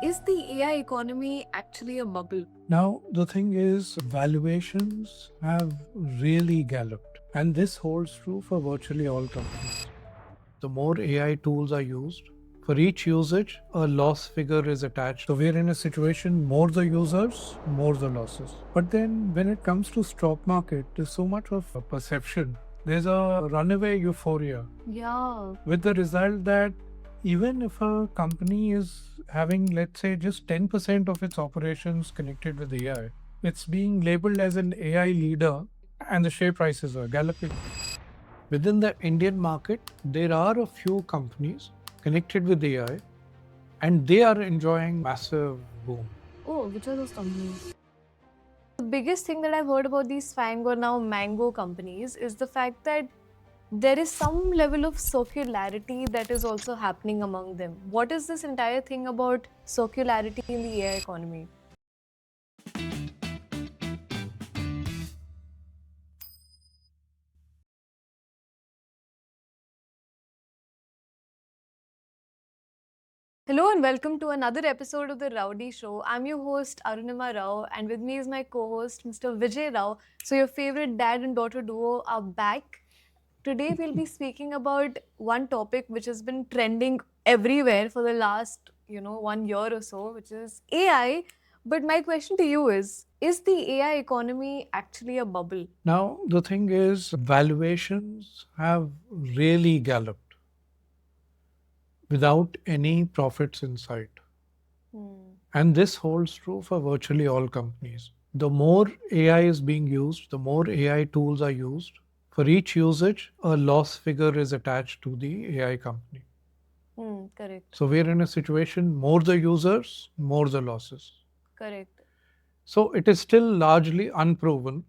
Is the AI economy actually a bubble? Now, the thing is, valuations have really galloped, and this holds true for virtually all companies. The more AI tools are used, for each usage, a loss figure is attached. So, we're in a situation more the users, more the losses. But then, when it comes to stock market, there's so much of a perception. There's a runaway euphoria Yeah. with the result that even if a company is having, let's say, just 10% of its operations connected with AI, it's being labeled as an AI leader and the share prices are galloping. Within the Indian market, there are a few companies connected with AI and they are enjoying massive boom. Oh, which are those companies? The biggest thing that I've heard about these Fang or now Mango companies is the fact that there is some level of circularity that is also happening among them. What is this entire thing about circularity in the AI economy? Hello and welcome to another episode of the Raody Show. I'm your host Arunima Rao and with me is my co-host Mr. Vijay Rao. So your favorite dad and daughter duo are back. Today we'll be speaking about one topic which has been trending everywhere for the last, 1 year or so, which is AI. But my question to you is the AI economy actually a bubble? Now, the thing is, valuations have really galloped without any profits in sight. And this holds true for virtually all companies. The more AI is being used, the more AI tools are used. For each usage, a loss figure is attached to the AI company. Correct. So we're in a situation more the users, more the losses. Correct. So it is still largely unproven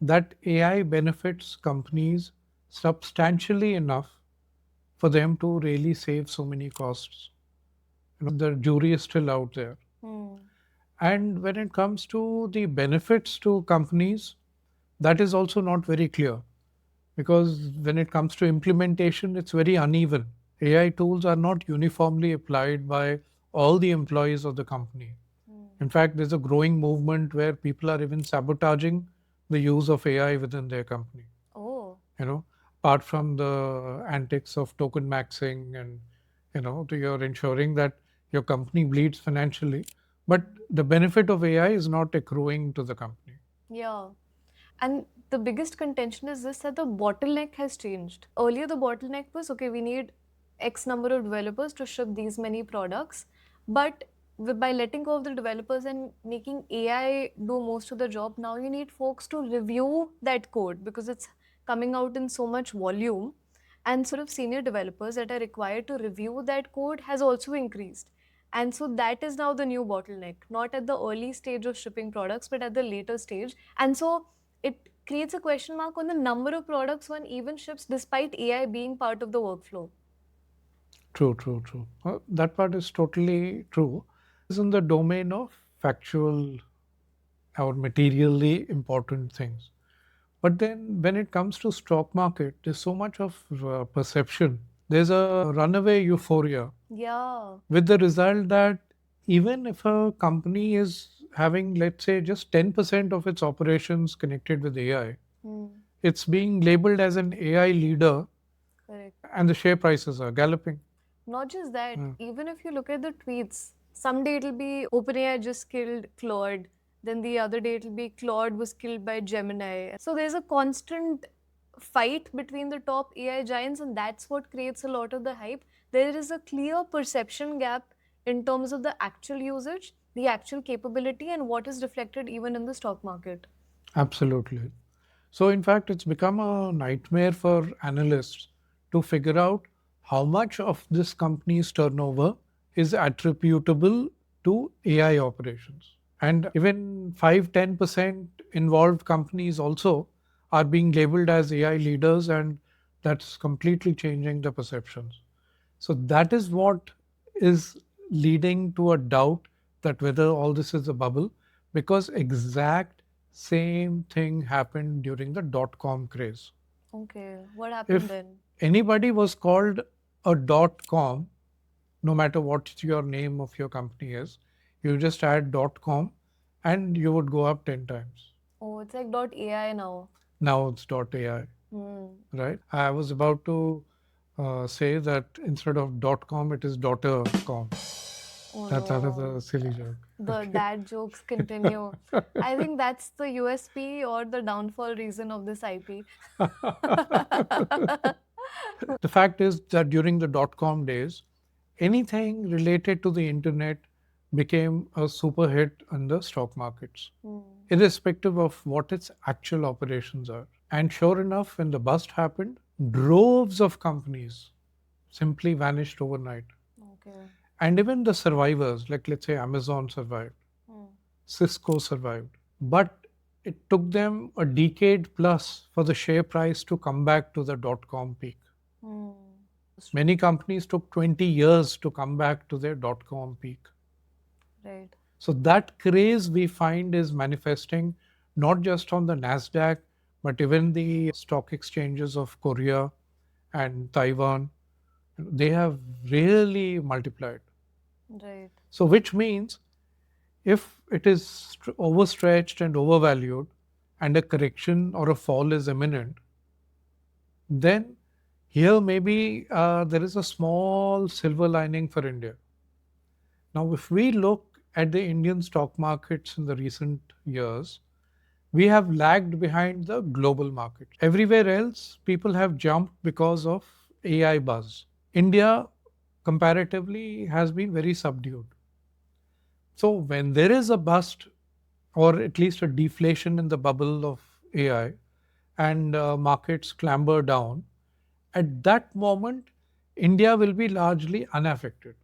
that AI benefits companies substantially enough for them to really save so many costs. The jury is still out there. And when it comes to the benefits to companies, that is also not very clear because when it comes to implementation, it's very uneven. AI tools are not uniformly applied by all the employees of the company. In fact, there's a growing movement where people are even sabotaging the use of AI within their company. Oh. Apart from the antics of token maxing and, you're ensuring that your company bleeds financially, but the benefit of AI is not accruing to the company. Yeah. And the biggest contention is this that the bottleneck has changed. Earlier, the bottleneck was okay, we need X number of developers to ship these many products. But by letting go of the developers and making AI do most of the job, now you need folks to review that code because it's coming out in so much volume. And sort of senior developers that are required to review that code has also increased. And so that is now the new bottleneck, not at the early stage of shipping products, but at the later stage. And so it creates a question mark on the number of products one even ships despite AI being part of the workflow. True, true, true. That part is totally true. Is in the domain of factual or materially important things. But then when it comes to stock market, there's so much of perception. There's a runaway euphoria. Yeah. With the result that even if a company is having, let's say, just 10% of its operations connected with AI, it's being labeled as an AI leader. Correct. And the share prices are galloping. Not just that, even if you look at the tweets, someday it'll be OpenAI just killed Claude, then the other day it'll be Claude was killed by Gemini. So there's a constant fight between the top AI giants, and that's what creates a lot of the hype. There is a clear perception gap in terms of the actual usage, the actual capability, and what is reflected even in the stock market. Absolutely. So, in fact, it's become a nightmare for analysts to figure out how much of this company's turnover is attributable to AI operations. And even 5-10% involved companies also are being labeled as AI leaders, and that's completely changing the perceptions. So, that is what is leading to a doubt that whether all this is a bubble, because exact same thing happened during the dot-com craze. Okay, what happened If then? anybody was called a dot-com, no matter what your name of your company is. You just add .com and you would go up 10 times. Oh, it's like dot .ai now. Now it's .ai, right? I was about to say that instead of .com, it is .com. Oh That's no. another silly joke. The dad jokes continue. I think that's the USP or the downfall reason of this IP. The fact is that during the .com days, anything related to the internet became a super hit in the stock markets, irrespective of what its actual operations are. And sure enough, when the bust happened, droves of companies simply vanished overnight. Okay. And even the survivors, like let's say Amazon survived, Cisco survived. But it took them a decade plus for the share price to come back to the .com peak. Many companies took 20 years to come back to their .com peak. Right. So that craze we find is manifesting not just on the Nasdaq, but even the stock exchanges of Korea and Taiwan. They have really multiplied. Right. So which means if it is overstretched and overvalued and a correction or a fall is imminent, then here maybe there is a small silver lining for India. Now, if we look at the Indian stock markets in the recent years, we have lagged behind the global market. Everywhere else, people have jumped because of AI buzz. India, comparatively, has been very subdued. So, when there is a bust or at least a deflation in the bubble of AI and markets clamber down, at that moment, India will be largely unaffected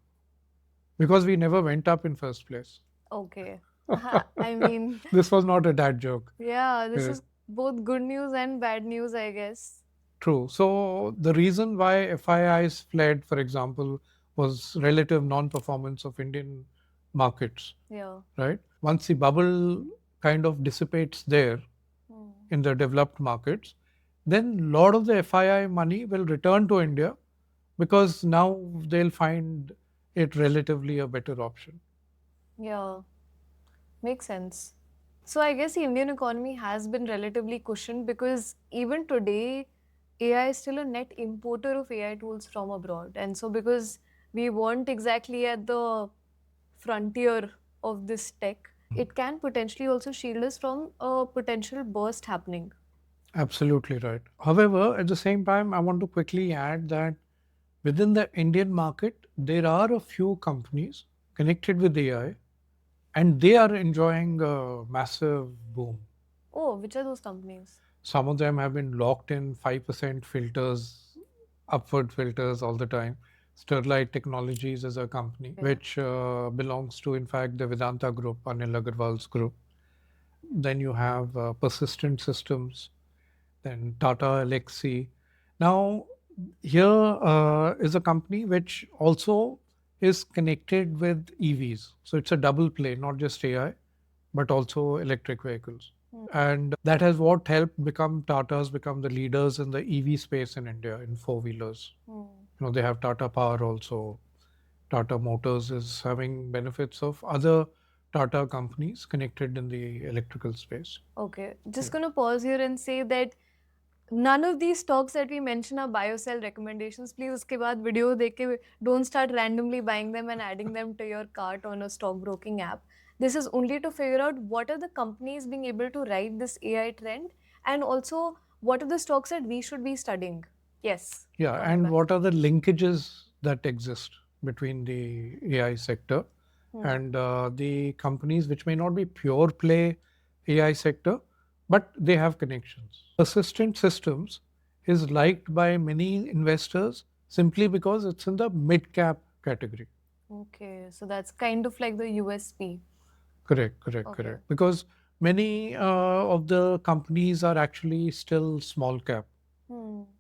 because we never went up in first place. Okay. I mean, This was not a dad joke. yeah, this is both good news and bad news, I guess. True. So the reason why FIIs fled, for example, was relative non-performance of Indian markets, Yeah. right? Once the bubble kind of dissipates there in the developed markets, then a lot of the FII money will return to India because now they'll find it relatively a better option. Yeah. Makes sense. So I guess the Indian economy has been relatively cushioned because even today, AI is still a net importer of AI tools from abroad. And so because we weren't exactly at the frontier of this tech, it can potentially also shield us from a potential burst happening. Absolutely right. However, at the same time, I want to quickly add that within the Indian market, there are a few companies connected with AI and they are enjoying a massive boom. Oh, which are those companies? Some of them have been locked in 5% filters, upward filters all the time. Sterlite Technologies is a company which belongs to, in fact, the Vedanta Group, Anil Agarwal's group. Then you have Persistent Systems, then Tata Elxsi. Now, here is a company which also is connected with EVs. So it's a double play, not just AI, but also electric vehicles. And that has what helped become Tata's become the leaders in the EV space in India in four wheelers. They have Tata Power also. Tata Motors is having benefits of other Tata companies connected in the electrical space. Okay, just gonna pause here and say that none of these stocks that we mention are buy or sell recommendations. Please uske baad video dekh ke don't start randomly buying them and adding them to your cart on a stockbroking app. This is only to figure out what are the companies being able to ride this AI trend and also what are the stocks that we should be studying. Yes. Yeah, coming and back. what are the linkages that exist between the AI sector and the companies which may not be pure play AI sector, but they have connections. Persistent Systems is liked by many investors simply because it's in the mid cap category. Okay, so that's kind of like the USP. Correct, correct, Okay. correct. Because many of the companies are actually still small cap.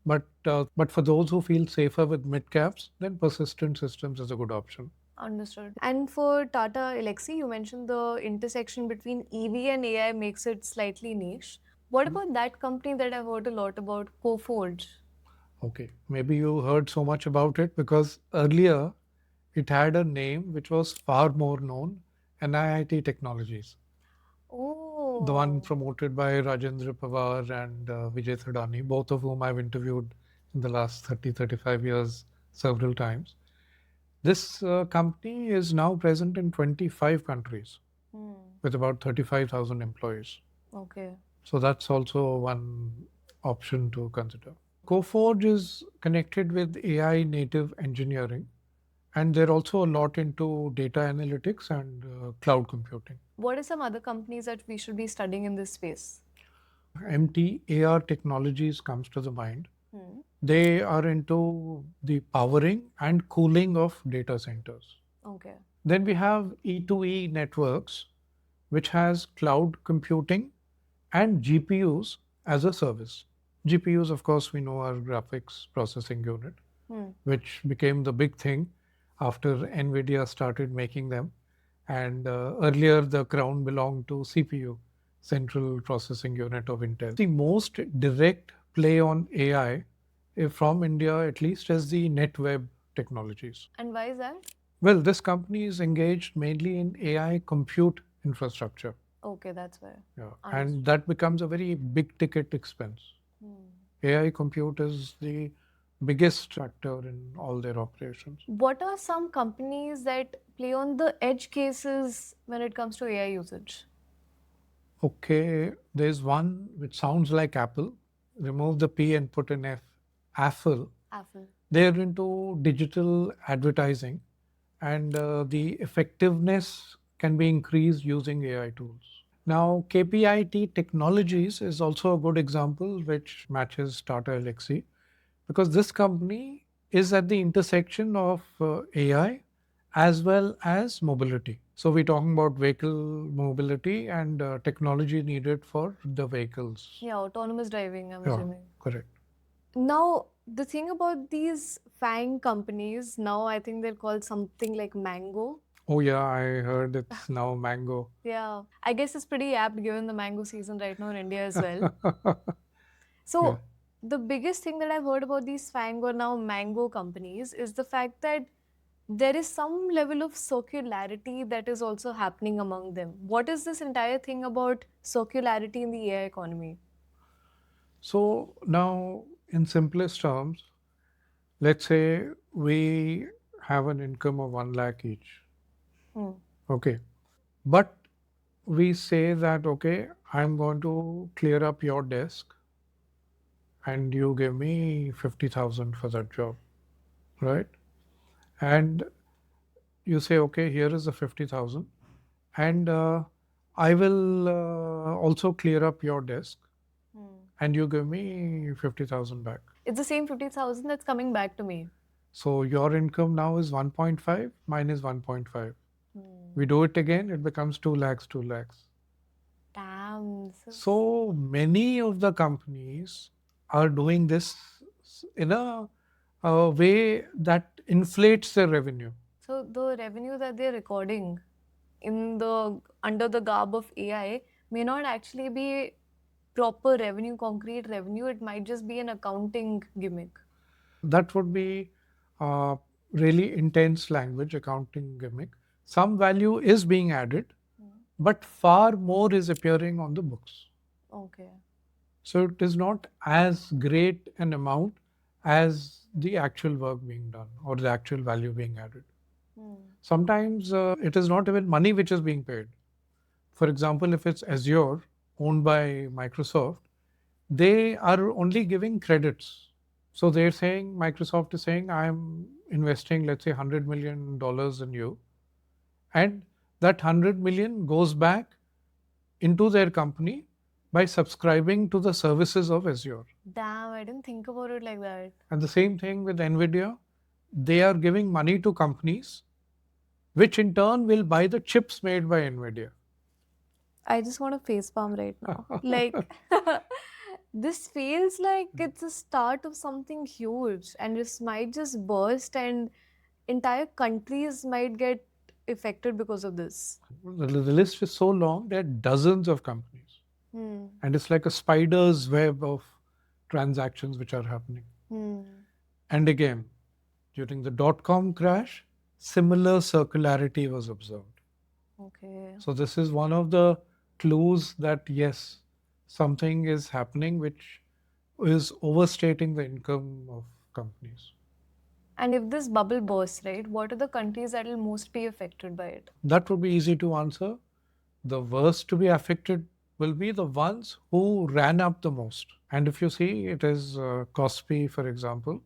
But for those who feel safer with mid caps, then Persistent Systems is a good option. Understood. And for Tata Elxsi, you mentioned the intersection between EV and AI makes it slightly niche. What about that company that I've heard a lot about, Coforge? Okay, maybe you heard so much about it because earlier It had a name which was far more known, NIIT Technologies, the one Oh. promoted by Rajendra Pawar and Vijay Thadani, both of whom I've interviewed in the last 35 years several times. This company is now present in 25 countries Hmm. with about 35,000 employees. Okay. So that's also one option to consider. Coforge is connected with AI native engineering, and they're also a lot into data analytics and cloud computing. What are some other companies that we should be studying in this space? MTAR Technologies comes to the mind. Hmm. They are into the powering and cooling of data centers. Okay. Then we have E2E networks, which has cloud computing and GPUs as a service. GPUs, of course, we know are graphics processing unit, Hmm. which became the big thing after NVIDIA started making them. And earlier, the crown belonged to CPU, Central Processing Unit of Intel. The most direct play on AI from India, at least, is the Netweb Technologies. And why is that? Well, this company is engaged mainly in AI compute infrastructure. Okay, that's why. Yeah. Understood. And that becomes a very big ticket expense. Hmm. AI compute is the biggest factor in all their operations. What are some companies that play on the edge cases when it comes to AI usage? Okay, there's one which sounds like Apple. Remove the P and put an F. Apple. Apple. They're into digital advertising, and the effectiveness can be increased using AI tools. Now, KPIT Technologies is also a good example which matches Tata Elxsi, because this company is at the intersection of AI as well as mobility. So we're talking about vehicle mobility and technology needed for the vehicles. Yeah, autonomous driving, I'm Yeah, assuming. correct. Now, the thing about these FANG companies, now I think they're called something like Mango. Oh yeah, I heard it's now Mango. Yeah, I guess it's pretty apt given the mango season right now in India as well. Yeah. So, the biggest thing that I've heard about these FANG or now Mango companies is the fact that there is some level of circularity that is also happening among them. What is this entire thing about circularity in the AI economy? So now, in simplest terms, let's say we have an income of 1 lakh each. Hmm. Okay. But we say that, okay, I'm going to clear up your desk and you give me 50,000 for that job, right? And you say, okay, here is the 50,000 and I will also clear up your desk Hmm. and you give me 50,000 back. It's the same 50,000 that's coming back to me. So your income now is 1.5, mine is 1.5. Hmm. We do it again, it becomes 2 lakhs, 2 lakhs. Damn, this is... So many of the companies are doing this in a way that inflates their revenue. So the revenue that they're recording in the under the garb of AI may not actually be proper revenue, concrete revenue. It might just be an accounting gimmick. That would be uh, really intense language, accounting gimmick. Some value is being added, Hmm. but far more is appearing on the books. Okay. So it is not as great an amount as the actual work being done or the actual value being added. Hmm. Sometimes it is not even money which is being paid. For example, if it's Azure owned by Microsoft, they are only giving credits. So they're saying, Microsoft is saying, I'm investing, let's say, $100 million in you. And that 100 million goes back into their company by subscribing to the services of Azure. Damn, I didn't think about it like that. And the same thing with NVIDIA. They are giving money to companies, which in turn will buy the chips made by NVIDIA. I just want to facepalm right now. Like, this feels like it's a start of something huge, and this might just burst, and entire countries might get affected because of this. The list is so long, there are dozens of companies. Hmm. And it's like a spider's web of transactions which are happening. Hmm. And again, during the dot com crash, similar circularity was observed. Okay. So, this is one of the clues that yes, something is happening which is overstating the income of companies. And if this bubble bursts, right, what are the countries that will most be affected by it? That would be easy to answer. The worst to be affected will be the ones who ran up the most. And if you see, it is Kospi, for example,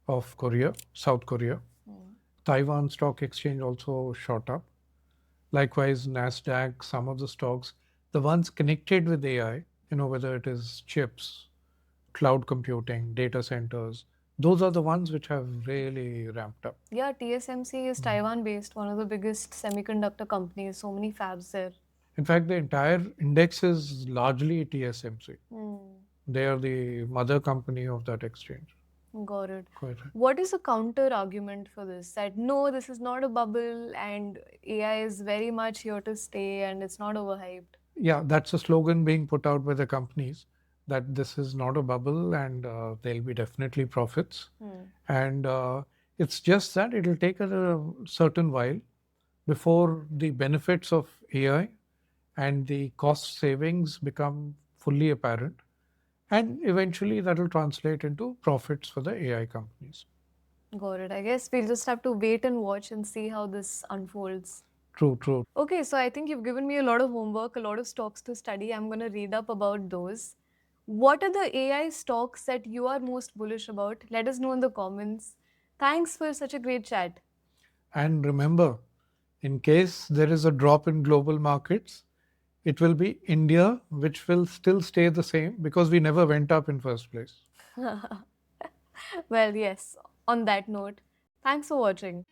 of Korea, South Korea. Taiwan Stock Exchange also shot up. Likewise, Nasdaq, some of the stocks, the ones connected with AI, whether it is chips, cloud computing, data centers, those are the ones which have really ramped up. Yeah, TSMC is Taiwan based, one of the biggest semiconductor companies, so many fabs there. In fact, the entire index is largely TSMC. Hmm. They are the mother company of that exchange. Got it. Quite right. What is the counter argument for this? That no, this is not a bubble and AI is very much here to stay and it's not overhyped. Yeah, that's a slogan being put out by the companies that this is not a bubble and there'll be definitely profits. And it's just that it'll take a certain while before the benefits of AI and the cost savings become fully apparent. And eventually that will translate into profits for the AI companies. Got it. I guess we'll just have to wait and watch and see how this unfolds. True, true. Okay, so I think you've given me a lot of homework, a lot of stocks to study. I'm going to read up about those. What are the AI stocks that you are most bullish about? Let us know in the comments. Thanks for such a great chat. And remember, in case there is a drop in global markets, it will be India which will still stay the same because we never went up in first place. Well, yes, on that note, thanks for watching.